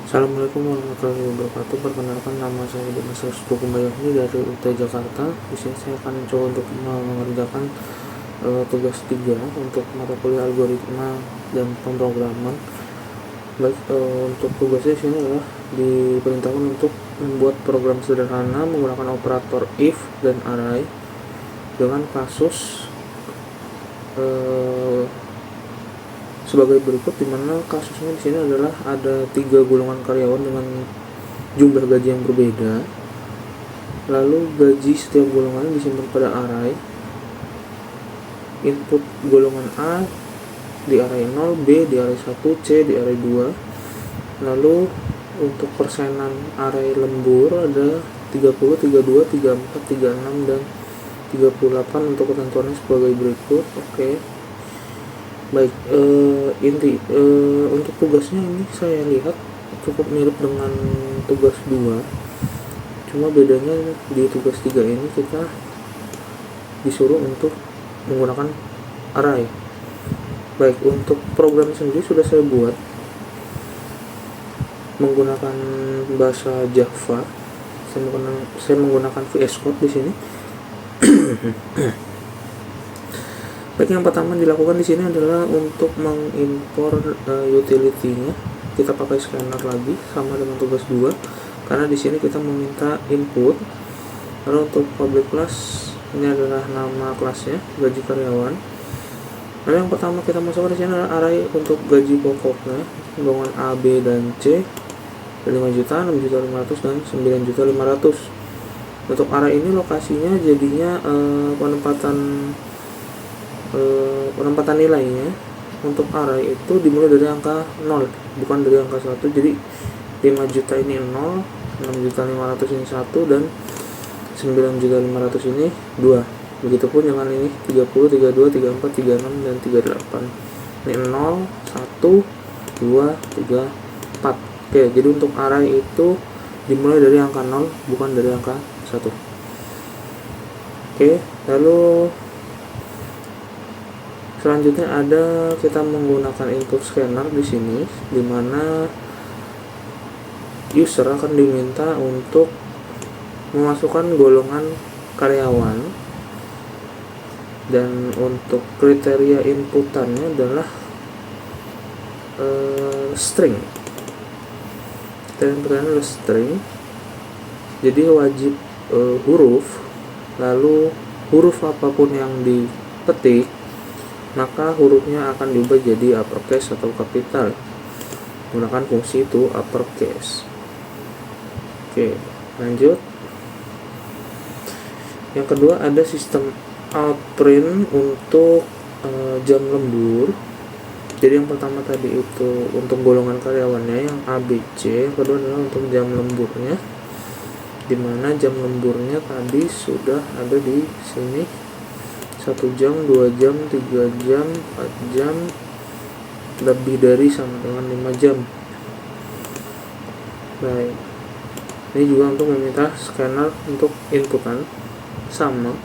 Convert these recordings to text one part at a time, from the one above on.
Assalamualaikum warahmatullahi wabarakatuh. Perkenalkan, nama saya Dimas Restu Kumbayakni dari UT Jakarta. Di sini saya akan mencoba untuk mengerjakan tugas 3 untuk mata kuliah algoritma dan pemrograman. Baik, untuk tugasnya di sini adalah diperintahkan untuk membuat program sederhana menggunakan operator if dan array dengan kasus sebagai berikut, di mana kasusnya di sini adalah ada 3 golongan karyawan dengan jumlah gaji yang berbeda. Lalu gaji setiap golongan disimpan pada array. Input golongan A di array 0, B di array 1, C di array 2. Lalu untuk persenan array lembur ada 30, 32, 34, 36 dan 38. Untuk ketentuannya sebagai berikut. Oke. Baik, untuk tugasnya ini saya lihat cukup mirip dengan tugas 2, cuma bedanya di tugas 3 ini kita disuruh untuk menggunakan array. Baik, untuk program sendiri sudah saya buat menggunakan bahasa Java. Saya menggunakan VS Code di sini. Baik, yang pertama dilakukan di sini adalah untuk mengimpor utility-nya. Kita pakai scanner lagi sama dengan tugas 2 karena di sini kita meminta input. Lalu untuk public class, ini adalah nama kelasnya, gaji karyawan. Lalu yang pertama kita masukkan di sini adalah array untuk gaji pokoknya, golongan A, B dan C, 5 juta, 6 juta 500 dan 9 juta 500. Untuk array ini lokasinya jadinya penempatan nilainya untuk array itu dimulai dari angka 0, bukan dari angka 1. Jadi 5 juta ini 0, 6 juta 500 ini 1, dan 9 juta 500 ini 2. Begitupun dengan ini 30, 32, 34, 36 dan 38. Ini 0, 1, 2, 3, 4. Oke, jadi untuk array itu dimulai dari angka 0, bukan dari angka 1. Oke, lalu selanjutnya ada kita menggunakan input scanner di sini, di mana user akan diminta untuk memasukkan golongan karyawan, dan untuk kriteria inputannya adalah string. Kriteria inputannya adalah string. Jadi wajib huruf, lalu huruf apapun yang diketik maka hurufnya akan diubah jadi uppercase atau capital menggunakan fungsi itu uppercase. Oke, lanjut. Yang kedua ada sistem outprint untuk jam lembur. Jadi yang pertama tadi itu untuk golongan karyawannya yang A, B, C. Yang kedua adalah untuk jam lemburnya, dimana jam lemburnya tadi sudah ada di sini, 1 jam, 2 jam, 3 jam, 4 jam, lebih dari sama dengan 5 jam. Baik, ini juga untuk meminta scanner untuk inputan sama,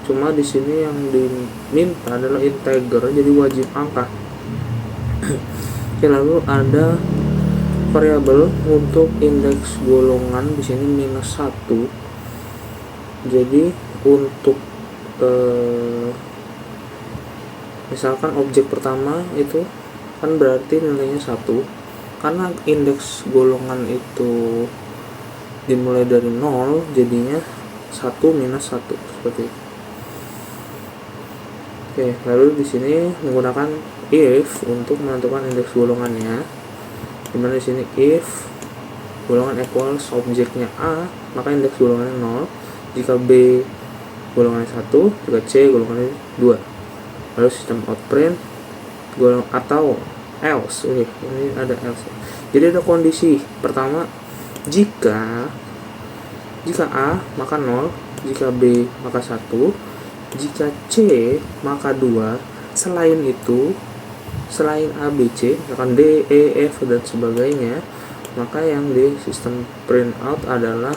cuma di sini yang diminta adalah integer, jadi wajib angka. Oke, lalu ada variabel untuk indeks golongan di sini -1. Jadi untuk misalkan objek pertama itu kan berarti nilainya 1, karena indeks golongan itu dimulai dari 0, jadinya 1 minus 1 seperti itu. Oke, lalu di sini menggunakan if untuk menentukan indeks golongannya, dimana di sini if golongan equals objeknya A, maka indeks golongannya 0. Jika B golongannya 1, jika C golongannya 2. Lalu sistem outprint atau else. Ini ada else. Jadi ada kondisi pertama, jika A maka 0, jika B maka 1, jika C maka 2. Selain itu, selain A, B, C, misalkan D, E, F dan sebagainya, maka yang di sistem print out adalah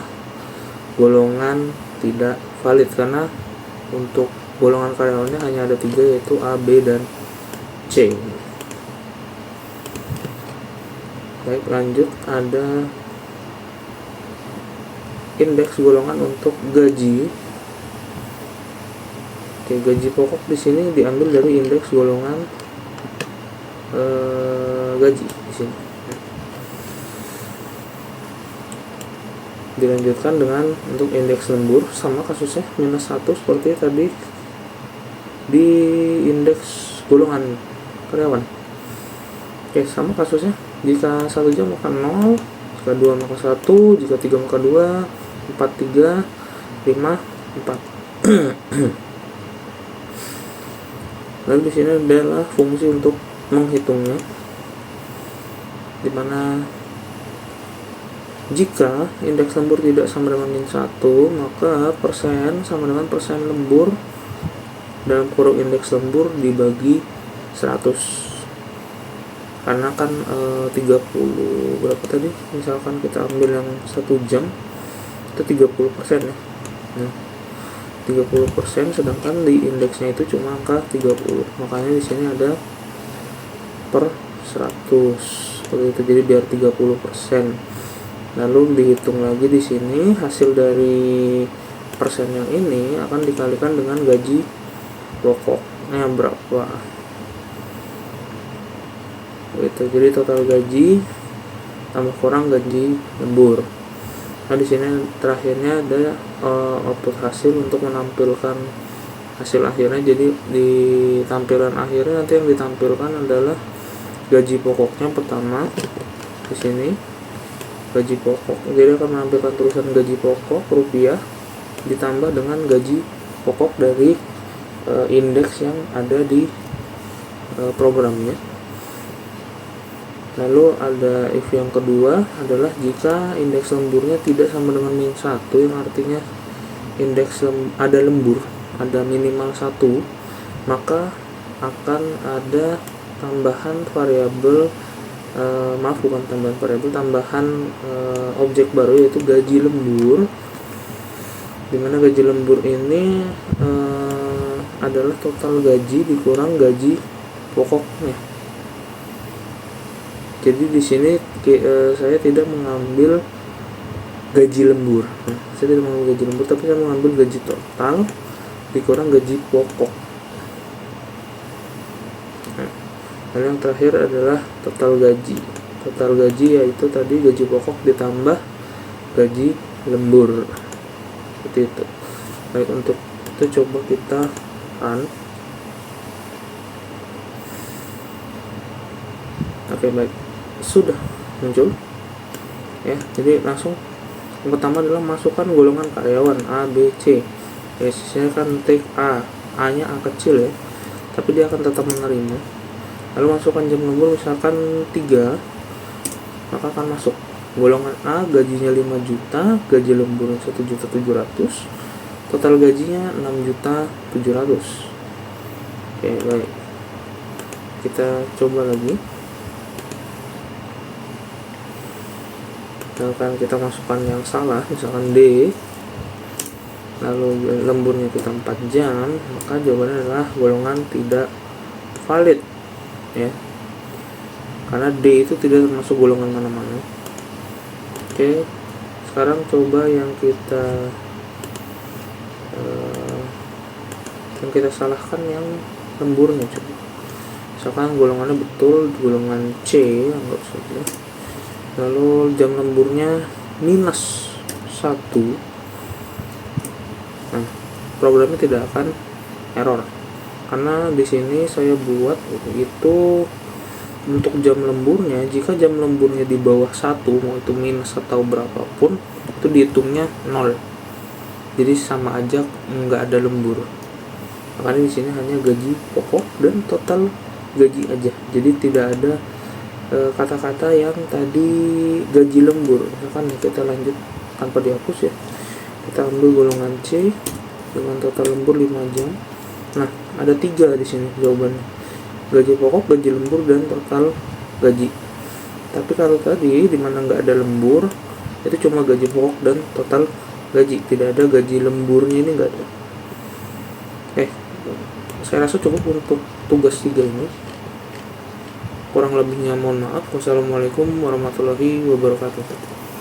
golongan tidak valid, karena untuk golongan karyawannya hanya ada 3, yaitu A, B dan C. Baik, lanjut, ada indeks golongan untuk gaji. Oke, gaji pokok di sini diambil dari indeks golongan gaji di sini. Dilanjutkan dengan untuk indeks lembur, sama kasusnya -1 seperti tadi di indeks golongan karyawan. Oke, sama kasusnya, jika 1 jam maka 0, jika 2 maka 1, jika 3 maka 2, 4 3, 5 4. Lalu di sini adalah fungsi untuk menghitungnya, dimana jika indeks lembur tidak sama dengan -1, maka persen sama dengan persen lembur dalam kurung indeks lembur dibagi 100. Karena kan 30 berapa tadi, misalkan kita ambil yang 1 jam itu 30% ya. Nah, 30%, sedangkan di indeksnya itu cuma angka 30. Makanya di sini ada per 100 seperti itu, jadi biar 30%. Lalu dihitung lagi di sini, hasil dari persen yang ini akan dikalikan dengan gaji pokoknya berapa. Gitu. Jadi total gaji tambah kurang gaji lembur. Nah, di sini terakhirnya ada output hasil untuk menampilkan hasil akhirnya. Jadi di tampilan akhirnya nanti yang ditampilkan adalah gaji pokoknya pertama di sini, gaji pokok. Jadi akan menampilkan tulisan gaji pokok rupiah ditambah dengan gaji pokok dari indeks yang ada di programnya. Lalu ada if yang kedua adalah jika indeks lemburnya tidak sama dengan -1, yang artinya indeks ada lembur, ada minimal 1, maka akan ada tambahan variabel, tambahan objek baru, yaitu gaji lembur, dimana gaji lembur ini adalah total gaji dikurang gaji pokoknya. Jadi di sini saya tidak mengambil gaji lembur. Saya tidak mengambil gaji lembur, tapi saya mengambil gaji total dikurang gaji pokok. Lalu yang terakhir adalah total gaji. Total gaji yaitu tadi gaji pokok ditambah gaji lembur. Seperti itu. Baik, untuk itu coba kita run. Oke, baik. Sudah muncul ya. Jadi langsung yang pertama adalah masukkan golongan karyawan A, B, C. Ya, saya kan take A nya A kecil ya, tapi dia akan tetap menerima. Lalu masukkan jam lembur misalkan 3, maka akan masuk golongan A, gajinya 5 juta, gaji lemburnya 1.700.000, total gajinya 6.700.000. Oke, baik, kita coba lagi. Misalkan kita masukkan yang salah, misalkan D, lalu lemburnya kita 4 jam, maka jawabannya adalah golongan tidak valid ya, karena D itu tidak termasuk golongan mana-mana. Oke, sekarang coba yang kita salahkan yang lemburnya. Coba misalkan golongannya betul golongan C, anggap saja. Lalu jam lemburnya -1. Nah, programnya tidak akan error karena di sini saya buat itu untuk jam lemburnya. Jika jam lemburnya di bawah 1, mau itu minus atau berapapun, itu dihitungnya 0. Jadi sama aja nggak ada lembur. Makanya di sini hanya gaji pokok dan total gaji aja. Jadi tidak ada kata-kata yang tadi gaji lembur. Misalkan kita lanjut tanpa dihapus ya, kita ambil golongan C dengan total lembur 5 jam. Nah, ada 3 di sini jawabannya, gaji pokok, gaji lembur, dan total gaji. Tapi kalau tadi dimana nggak ada lembur, itu cuma gaji pokok dan total gaji, tidak ada gaji lemburnya, ini nggak ada. Saya rasa cukup untuk tugas 3 ini. Kurang lebihnya mohon maaf. Wassalamualaikum warahmatullahi wabarakatuh.